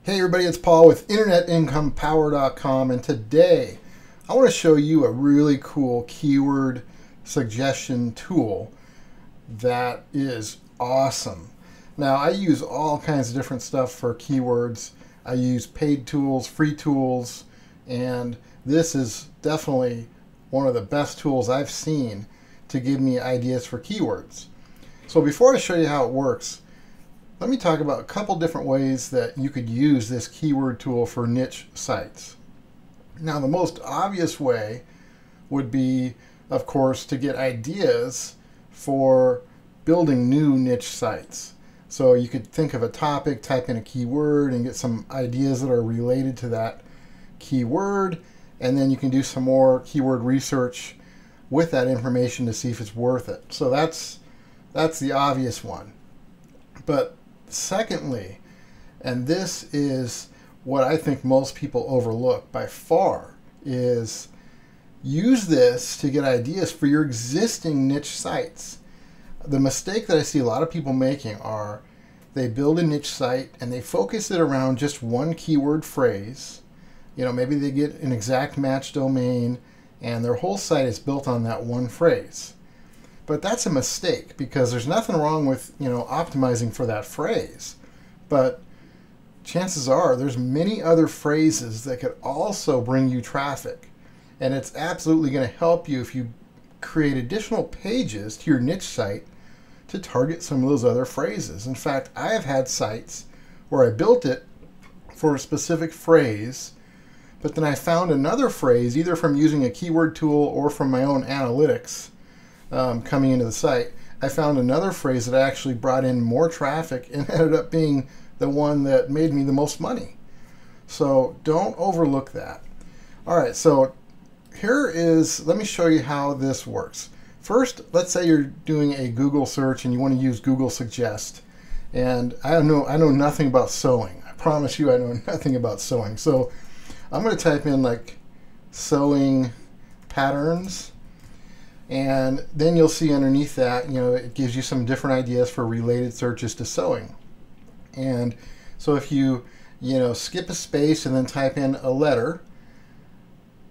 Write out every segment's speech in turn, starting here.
Hey everybody, it's Paul with InternetIncomePower.com, and today I want to show you a really cool keyword suggestion tool that is awesome. Now, I use all kinds of different stuff for keywords. I use paid tools, free tools, and this is definitely one of the best tools I've seen to give me ideas for keywords. So before I show you how it works, let me talk about a couple different ways that you could use this keyword tool for niche sites. Now, the most obvious way would be, of course, to get ideas for building new niche sites. So you could think of a topic, type in a keyword, and get some ideas that are related to that keyword, and then you can do some more keyword research with that information to see if it's worth it. So that's the obvious one. But secondly, and this is what I think most people overlook by far, is use this to get ideas for your existing niche sites. The mistake that I see a lot of people making are they build a niche site and they focus it around just one keyword phrase. You know, maybe they get an exact match domain and their whole site is built on that one phrase. But that's a mistake, because there's nothing wrong with, optimizing for that phrase. But chances are there's many other phrases that could also bring you traffic. And it's absolutely going to help you if you create additional pages to your niche site to target some of those other phrases. In fact, I have had sites where I built it for a specific phrase, but then I found another phrase, either from using a keyword tool or from my own analytics, coming into the site. I found another phrase that actually brought in more traffic and ended up being the one that made me the most money. So don't overlook that. All right, so let me show you how this works. First, let's say you're doing a Google search and you want to use Google Suggest. And I know nothing about sewing. I promise you I know nothing about sewing. So I'm going to type in like sewing patterns. And then you'll see underneath that, it gives you some different ideas for related searches to sewing. And so if you, skip a space and then type in a letter,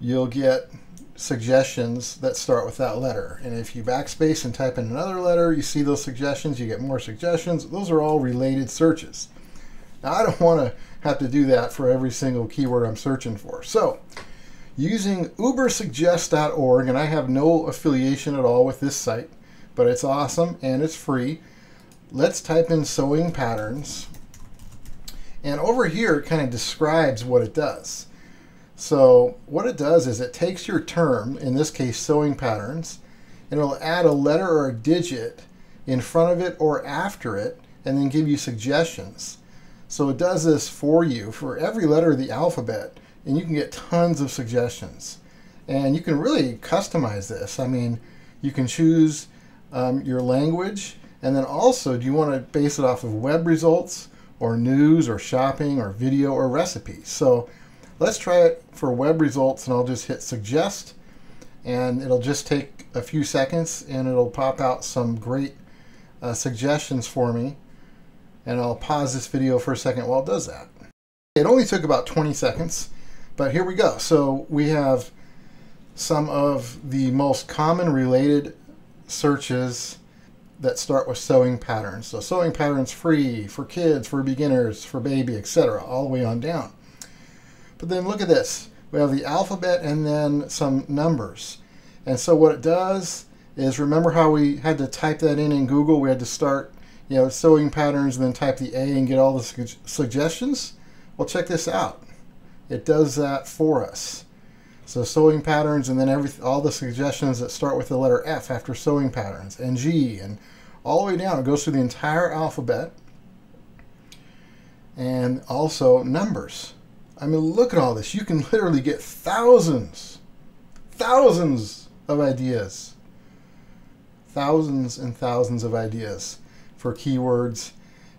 you'll get suggestions that start with that letter. And if you backspace and type in another letter, you see those suggestions, you get more suggestions. Those are all related searches. Now, I don't want to have to do that for every single keyword I'm searching for. So, using ubersuggest.org, and I have no affiliation at all with this site, but it's awesome and it's free. Let's type in sewing patterns. And over here, it kind of describes what it does. So what it does is it takes your term, in this case sewing patterns, and it'll add a letter or a digit in front of it or after it, and then give you suggestions. So it does this for you for every letter of the alphabet, and you can get tons of suggestions. And you can really customize this. I mean, you can choose your language, and then also, do you want to base it off of web results or news or shopping or video or recipes? So let's try it for web results, and I'll just hit suggest, and it'll just take a few seconds and it'll pop out some great suggestions for me. And I'll pause this video for a second while it does that. It only took about 20 seconds. But here we go. So we have some of the most common related searches that start with sewing patterns. So sewing patterns free, for kids, for beginners, for baby, etc., all the way on down. But then look at this. We have the alphabet and then some numbers. And so what it does is, remember how we had to type that in Google? We had to start, sewing patterns and then type the A and get all the suggestions? Well, check this out. It does that for us. So sewing patterns, and then all the suggestions that start with the letter F after sewing patterns, and G, and all the way down. It goes through the entire alphabet. And also numbers. I mean, look at all this. You can literally get thousands of ideas. Thousands and thousands of ideas for keywords.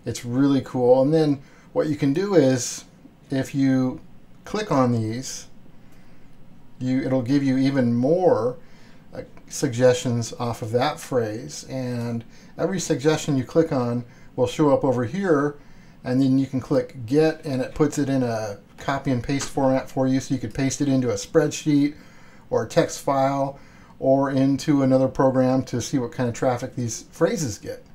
It's really cool. And then what you can do is, if you click on these, it'll give you even more suggestions off of that phrase, and every suggestion you click on will show up over here and then you can click Get, and it puts it in a copy and paste format for you, so you could paste it into a spreadsheet or a text file or into another program to see what kind of traffic these phrases get.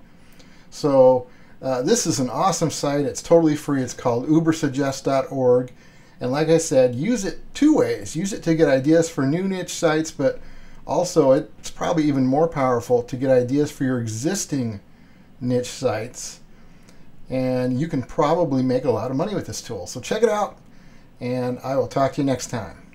So this is an awesome site. It's totally free. It's called ubersuggest.org. And like I said, use it two ways. Use it to get ideas for new niche sites, but also it's probably even more powerful to get ideas for your existing niche sites. And you can probably make a lot of money with this tool. So check it out, and I will talk to you next time.